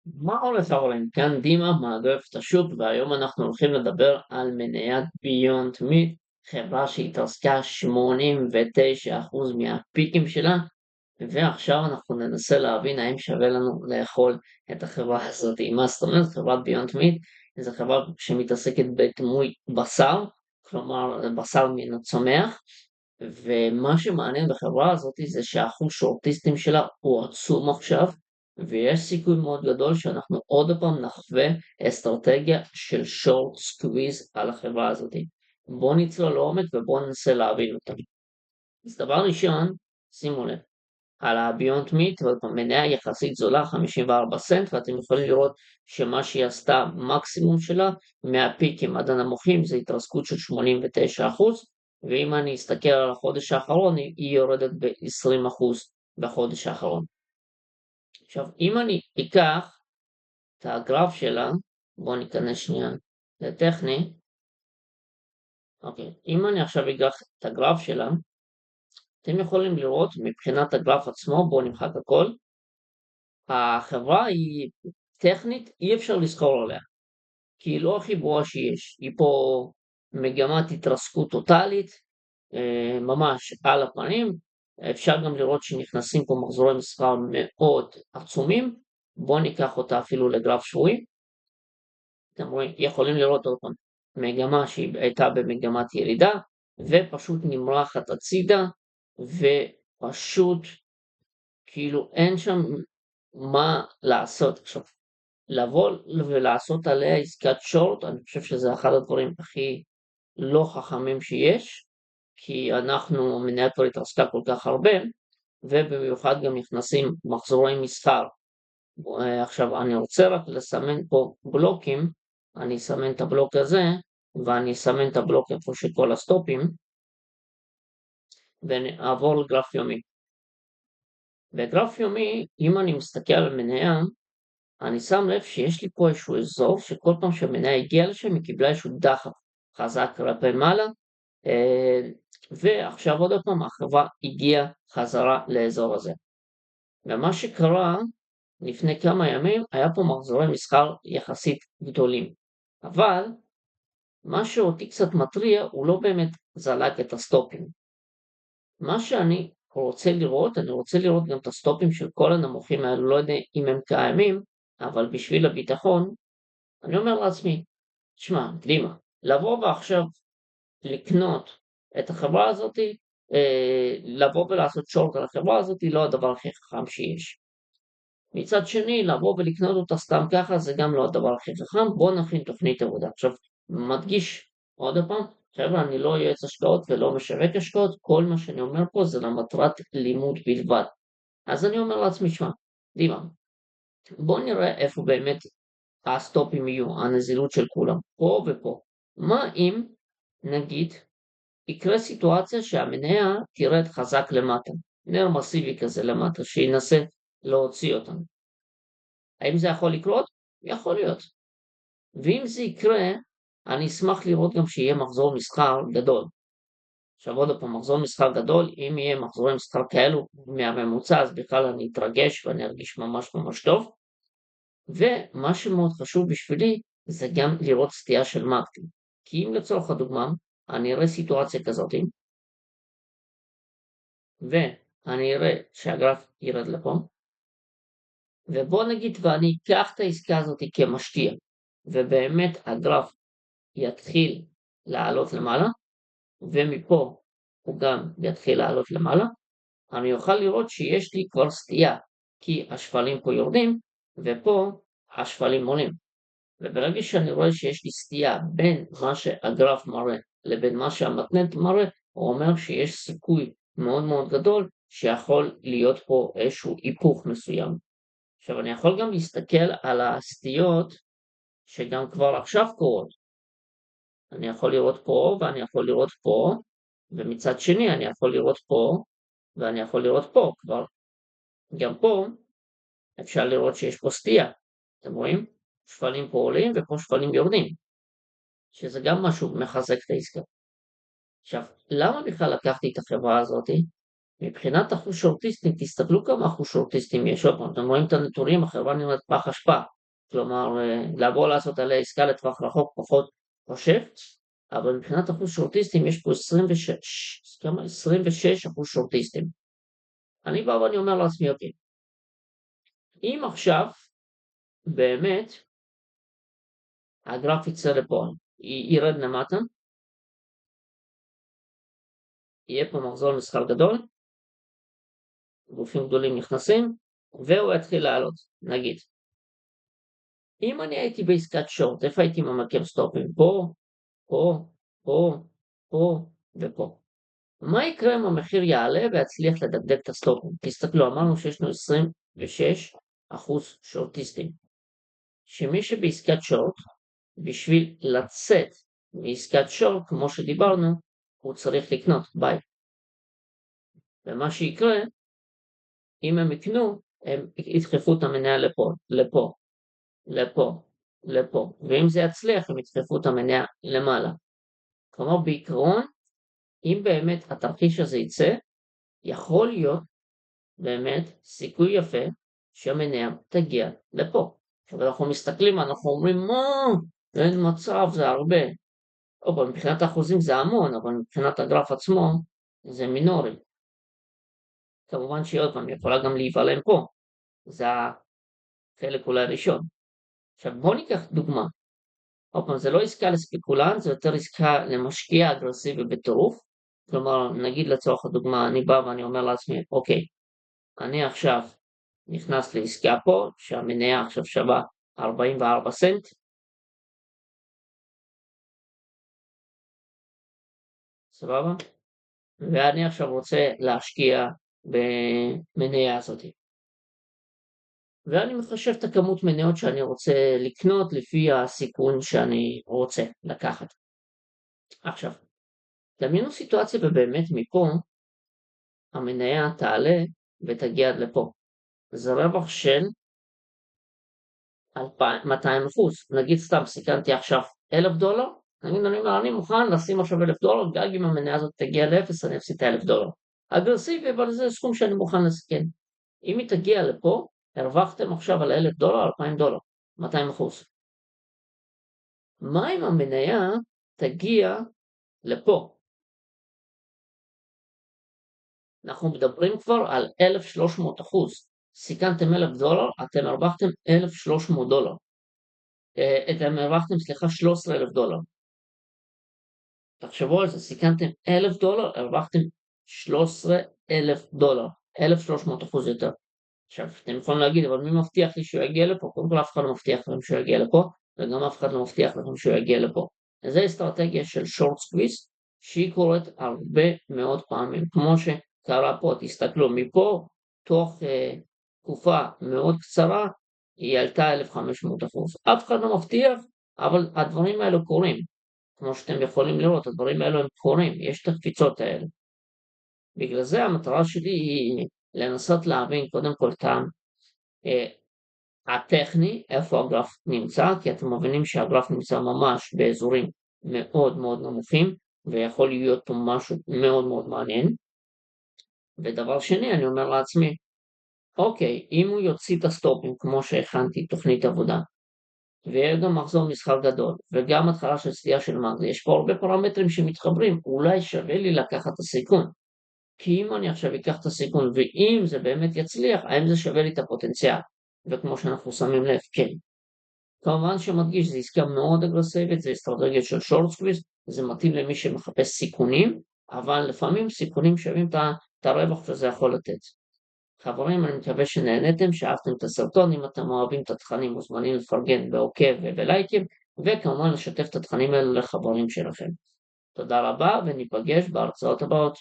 מה הולך העולם? כאן דימה מאגף השוק, והיום אנחנו הולכים לדבר על מניית ביונד מיט, חברה שהתרסקה 89% מהפיקים שלה, ועכשיו אנחנו ננסה להבין האם שווה לנו לאכול את החברה הזאת. מה זאת אומרת? חברת ביונד מיט זו חברה שמתעסקת בדמוי בשר, כלומר בשר מן הצומח, ומה שמעניין בחברה הזאת זה שהאחוז שורטיסטים שלה הוא עצום עכשיו, ויש סיכוי מאוד גדול שאנחנו עוד פעם נחווה אסטרטגיה של שורט סקוויז על החברה הזאת. בואו נצלול לעומק ובואו ננסה להבין אותה. אז דבר ראשון, שימו לב, על הביונד מיט, מניה יחסית זולה 54 סנט, ואתם יכולים לראות שמה שהיא עשתה מקסימום שלה מהפיקים עד הנמוכים זה התרסקות של 89%, ואם אני אסתכל על החודש האחרון היא יורדת ב-20% בחודש האחרון. עכשיו אם אני אקח את הגרף שלה, בואו ניכנס שנייה לטכני, אוקיי, אם אני עכשיו אקח את הגרף שלה, אתם יכולים לראות מבחינת הגרף עצמו, בואו נמחק הכל, החברה היא טכנית, אי אפשר לסחור עליה, כי היא לא הכי ברורה שיש, היא פה מגמת התרסקות טוטלית, ממש על הפנים, אפשר גם לראות שנכנסים פה מחזורי מסחר מאוד עצומים, בואו ניקח אותה אפילו לגרף שבועי, אתם יכולים לראות עוד פעם, מגמה שהיא הייתה במגמת ירידה, ופשוט נמרחת הצידה, ופשוט כאילו אין שם מה לעשות. עכשיו, לבוא ולעשות עליה עסקת שורט, אני חושב שזה אחד הדברים הכי לא חכמים שיש, כי אנחנו מניית כבר התרסקה כל כך הרבה, ובמיוחד גם נכנסים מחזורי מסחר. עכשיו אני רוצה רק לסמן פה בלוקים, אני אסמן את הבלוק הזה, ואני אסמן את הבלוק איפה שכל הסטופים, ונעבור לגרף יומי. בגרף יומי, אם אני מסתכל על מניה, אני שם לב שיש לי פה איזשהו אזור שכל פעם שהמניה הגיעה לשם היא קיבלה איזשהו דחף חזק כלפי מעלה, ועכשיו עוד פעם החברה הגיעה חזרה לאזור הזה. ומה שקרה לפני כמה ימים היה פה מחזורי מסחר יחסית גדולים, אבל מה שאותי קצת מטריע הוא לא באמת זלג את הסטופים. מה שאני רוצה לראות, אני רוצה לראות גם את הסטופים של כל הנמוכים האלו, לא יודע אם הם קיימים, אבל בשביל הביטחון, אני אומר לעצמי, תשמע, קדימה, לבוא ועכשיו לקנות את החברה הזאת, לבוא ולעשות שורט על החברה הזאת, לא הדבר הכי חכם שיש. מצד שני, לבוא ולקנות אותה סתם ככה, זה גם לא הדבר הכי חכם, בואו נכין תוכנית עבודה. עכשיו, מדגיש עוד פעם, חבר'ה, אני לא יועץ השקעות ולא משווק השקעות, כל מה שאני אומר פה זה למטרת לימוד בלבד. אז אני אומר לעצמי, שמע, דימה, בואו נראה איפה באמת הסטופים יהיו, הנזילות של כולם, פה ופה. מה אם, נגיד, יקרה סיטואציה שהמניה תרד חזק למטה, נר מסיבי כזה למטה, שינסה להוציא אותנו. האם זה יכול לקרות? יכול להיות. ואם זה יקרה, אני אשמח לראות גם שיהיה מחזור מסחר גדול. עכשיו עוד פעם, מחזור מסחר גדול, אם יהיה מחזורי מסחר כאלו מהממוצע, אז בכלל אני אתרגש ואני ארגיש ממש ממש טוב. ומה שמאוד חשוב בשבילי, זה גם לראות סטייה של מקטים. כי אם לצורך הדוגמה, אני אראה סיטואציה כזאת, ואני אראה שהגרף ירד לפה, ובוא נגיד ואני אקח את העסקה הזאת כמשקיע, ובאמת הגרף יתחיל לעלות למעלה, ומפה הוא גם יתחיל לעלות למעלה, אני אוכל לראות שיש לי כבר סטייה, כי השפלים פה יורדים, ופה השפלים עולים. וברגע שאני רואה שיש לי סטייה בין מה שהגרף מראה לבין מה שהמתנט מראה, הוא אומר שיש סיכוי מאוד מאוד גדול שיכול להיות פה איזשהו היפוך מסוים. עכשיו אני יכול גם להסתכל על הסטיות שגם כבר עכשיו קורות. אני יכול לראות פה ואני יכול לראות פה, ומצד שני אני יכול לראות פה ואני יכול לראות פה כבר. גם פה אפשר לראות שיש פה סטייה. אתם רואים? שפלים פה עולים ופה שפלים יורדים. שזה גם משהו מחזק את העסקה. עכשיו, למה בכלל לקחתי את החברה הזאת? מבחינת אחוז שורטיסטים, תסתכלו כמה אחוז שורטיסטים יש. עוד פעם, אתם רואים את הנתונים, החברה נראית פח אשפה. כלומר, לבוא לעשות עליה עסקה לטווח רחוק פחות חושב, אבל מבחינת אחוז שורטיסטים יש פה 26% שורטיסטים. אני בא ואני אומר לעצמי, אוקיי, אם עכשיו באמת הגרף יצא לפה, ירד למטה, יהיה פה מחזור מסחר גדול, גופים גדולים נכנסים, והוא יתחיל לעלות, נגיד. אם אני הייתי בעסקת שורט, איפה הייתי ממקם סטופים? פה, פה, פה, פה ופה. מה יקרה אם המחיר יעלה ויצליח לדקדק את הסטופים? תסתכלו, אמרנו שיש לנו 26% שורטיסטים. שמי שבעסקת שורט, בשביל לצאת מעסקת שורט, כמו שדיברנו, הוא צריך לקנות, ביי. ומה שיקרה, אם הם יקנו, הם ידחפו את המניה לפה, לפה, לפה, לפה. ואם זה יצליח, הם ידחפו את המניה למעלה. כלומר, בעיקרון, אם באמת התרחיש הזה יצא, יכול להיות באמת סיכוי יפה שהמניה תגיע לפה. אבל אנחנו מסתכלים, אנחנו אומרים, מה? אין מצב, זה הרבה. או, מבחינת האחוזים זה המון, אבל מבחינת הגרף עצמו זה מינורי. כמובן שעוד פעם יכולה גם להיוולם פה. זה החלק אולי הראשון. עכשיו בואו ניקח דוגמה. עוד פעם, זה לא עסקה לספקולנט, זה יותר עסקה למשקיע אגרסיבי בטירוף. כלומר, נגיד לצורך הדוגמה, אני בא ואני אומר לעצמי, אוקיי, אני עכשיו נכנס לעסקה פה, שהמניה עכשיו שווה 44 סנט. סבבה? ואני עכשיו רוצה להשקיע במניה הזאת. ואני מחשב את הכמות מניות שאני רוצה לקנות לפי הסיכון שאני רוצה לקחת. עכשיו, דמיינו סיטואציה ובאמת מפה המניה תעלה ותגיע עד לפה. זה רווח של 200%. נגיד סתם סיכנתי עכשיו $1,000, אני מוכן לשים עכשיו $1,000, גג אם המניה הזאת תגיע ל-0 אני אפסיד את $1,000. אגרסיבי, אבל זה סכום שאני מוכן לסכן. אם היא תגיע לפה, הרווחתם עכשיו על $1,000, $2,000, 200%. מה אם המניה תגיע לפה? אנחנו מדברים כבר על 1,300%. סיכנתם $1,000, אתם הרווחתם $1,300. אתם הרווחתם, $13,000. תחשבו על זה, סיכנתם $1,000, הרווחתם $13,000. 1,300% יותר. עכשיו, אתם יכולים להגיד, אבל מי מבטיח לי שהוא יגיע לפה? קודם כל, אף אחד לא מבטיח לכם שהוא יגיע לפה, וגם אף אחד לא מבטיח לכם שהוא יגיע לפה. אז זו אסטרטגיה של short squeeze, שהיא קורית הרבה מאוד פעמים. כמו שקרה פה, תסתכלו, מפה, תוך תקופה מאוד קצרה, היא עלתה 1,500%. אף אחד לא מבטיח, אבל הדברים האלו קורים. כמו שאתם יכולים לראות, הדברים האלו הם קורים, יש את הקפיצות האלה. בגלל זה המטרה שלי היא לנסות להבין קודם כל את הטכני, איפה הגרף נמצא, כי אתם מבינים שהגרף נמצא ממש באזורים מאוד מאוד נמוכים, ויכול להיות פה משהו מאוד מאוד מעניין. ודבר שני, אני אומר לעצמי, אוקיי, אם הוא יוציא את הסטופים כמו שהכנתי תוכנית עבודה, ויהיה גם מחזור מסחר גדול, וגם התחלה של סטייה של מגז, יש פה הרבה פרמטרים שמתחברים, אולי שווה לי לקחת את הסיכון. כי אם אני עכשיו אקח את הסיכון, ואם זה באמת יצליח, האם זה שווה לי את הפוטנציאל? וכמו שאנחנו שמים לב, כן. כמובן שמדגיש, זו עסקה מאוד אגרסיבית, זה אסטרטגיה של שורט סקוויז, זה מתאים למי שמחפש סיכונים, אבל לפעמים סיכונים שווים את הרווח שזה יכול לתת. חברים, אני מקווה שנהנתם, שאהבתם את הסרטון, אם אתם אוהבים את התכנים, מוזמנים לפרגן בעוקב ובלייקים, וכמובן לשתף את התכנים האלו לחברים שלכם. תודה רבה, וניפגש בהרצאות הבאות.